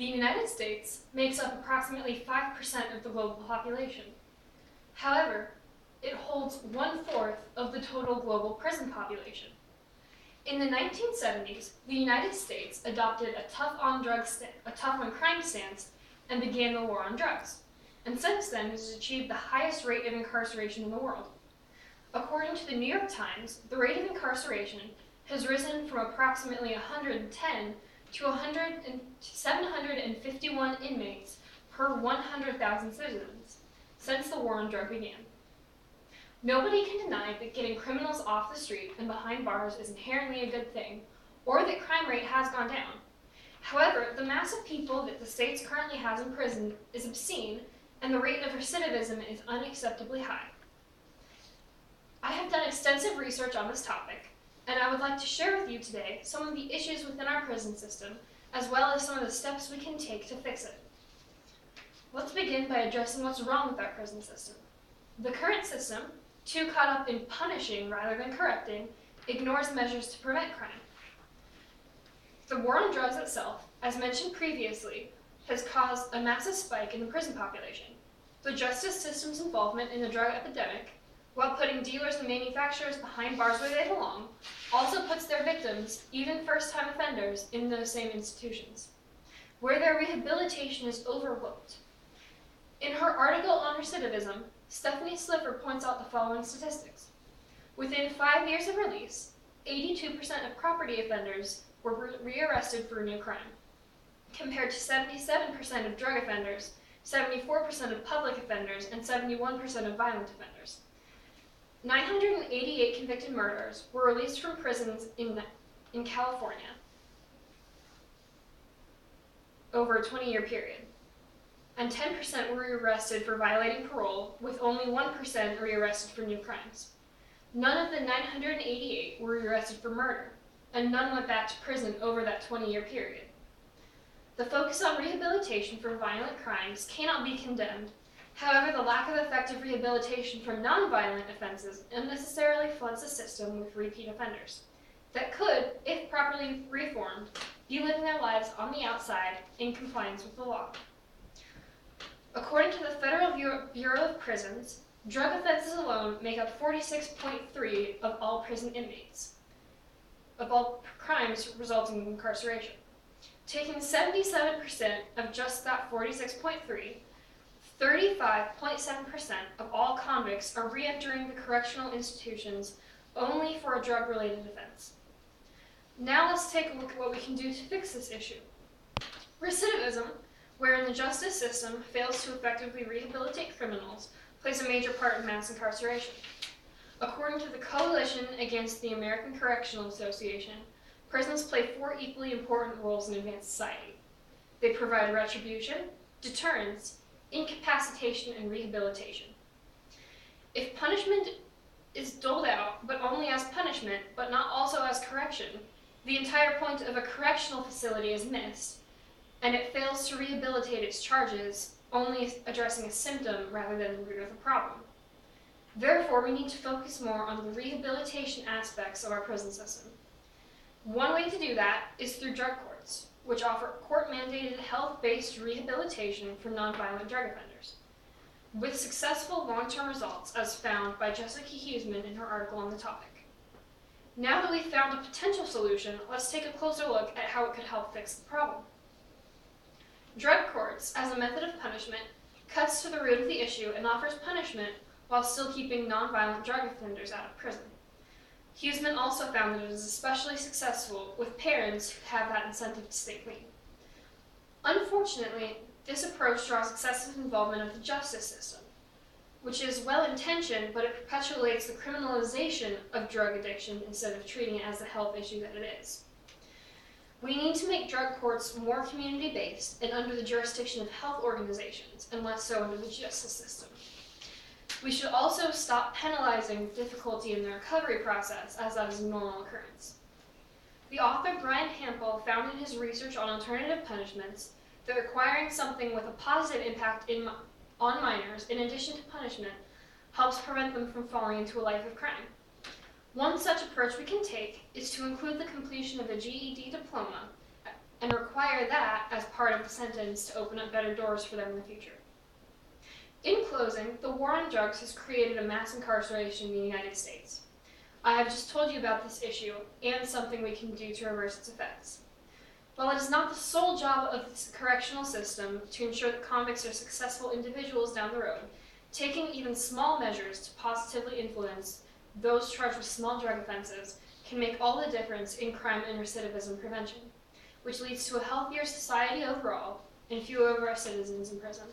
United States makes up approximately 5% of the global population. However, it holds 1/4 of the total global prison population. In the 1970s, the United States adopted a tough on crime stance and began the war on drugs, and since then has achieved the highest rate of incarceration in the world. According to the New York Times, the rate of incarceration has risen from approximately 110 to 751 inmates per 100,000 citizens since the war on drugs began. Nobody can deny that getting criminals off the street and behind bars is inherently a good thing, or that crime rate has gone down. However, the mass of people that the states currently has in prison is obscene, and the rate of recidivism is unacceptably high. I have done extensive research on this topic, and I would like to share with you today some of the issues within our prison system, as well as some of the steps we can take to fix it. Let's begin by addressing what's wrong with our prison system. The current system, too caught up in punishing rather than correcting, ignores measures to prevent crime. The war on drugs itself, as mentioned previously, has caused a massive spike in the prison population. The justice system's involvement in the drug epidemic, while putting dealers and manufacturers behind bars where they belong, also puts their victims, even first-time offenders, in those same institutions, where their rehabilitation is overlooked. In her article on recidivism, Stephanie Slipher points out the following statistics. Within 5 years of release, 82% of property offenders were rearrested for a new crime, compared to 77% of drug offenders, 74% of public offenders, and 71% of violent offenders. 988 convicted murderers were released from prisons in California over a 20-year period, and 10% were rearrested for violating parole, with only 1% rearrested for new crimes. None of the 988 were rearrested for murder, and none went back to prison over that 20-year period. The focus on rehabilitation for violent crimes cannot be condemned. However, the lack of effective rehabilitation for non-violent offenses unnecessarily floods the system with repeat offenders that could, if properly reformed, be living their lives on the outside in compliance with the law. According to the Federal Bureau of Prisons, drug offenses alone make up 46.3% of all prison inmates, of all crimes resulting in incarceration. Taking 77% of just that 46.3%, 35.7% of all convicts are re-entering the correctional institutions only for a drug-related offense. Now let's take a look at what we can do to fix this issue. Recidivism, wherein the justice system fails to effectively rehabilitate criminals, plays a major part in mass incarceration. According to the Coalition Against the American Correctional Association, prisons play 4 equally important roles in advanced society. They provide retribution, deterrence, incapacitation, and rehabilitation. If punishment is doled out, but only as punishment, but not also as correction, the entire point of a correctional facility is missed, and it fails to rehabilitate its charges, only addressing a symptom rather than the root of the problem. Therefore, we need to focus more on the rehabilitation aspects of our prison system. One way to do that is through drug courts, which offer court-mandated health-based rehabilitation for nonviolent drug offenders, with successful long-term results as found by Jessica Huseman in her article on the topic. Now that we've found a potential solution, let's take a closer look at how it could help fix the problem. Drug courts, as a method of punishment, cuts to the root of the issue and offers punishment while still keeping nonviolent drug offenders out of prison. Huseman also found that it is especially successful with parents who have that incentive to stay clean. Unfortunately, this approach draws excessive involvement of the justice system, which is well-intentioned, but it perpetuates the criminalization of drug addiction instead of treating it as the health issue that it is. We need to make drug courts more community-based and under the jurisdiction of health organizations, and less so under the justice system. We should also stop penalizing difficulty in the recovery process, as that is a normal occurrence. The author Brian Hampel found in his research on alternative punishments that requiring something with a positive impact on minors, in addition to punishment, helps prevent them from falling into a life of crime. One such approach we can take is to include the completion of a GED diploma and require that as part of the sentence to open up better doors for them in the future. In closing, the war on drugs has created a mass incarceration in the United States. I have just told you about this issue and something we can do to reverse its effects. While it is not the sole job of the correctional system to ensure that convicts are successful individuals down the road, taking even small measures to positively influence those charged with small drug offenses can make all the difference in crime and recidivism prevention, which leads to a healthier society overall and fewer of our citizens in prison.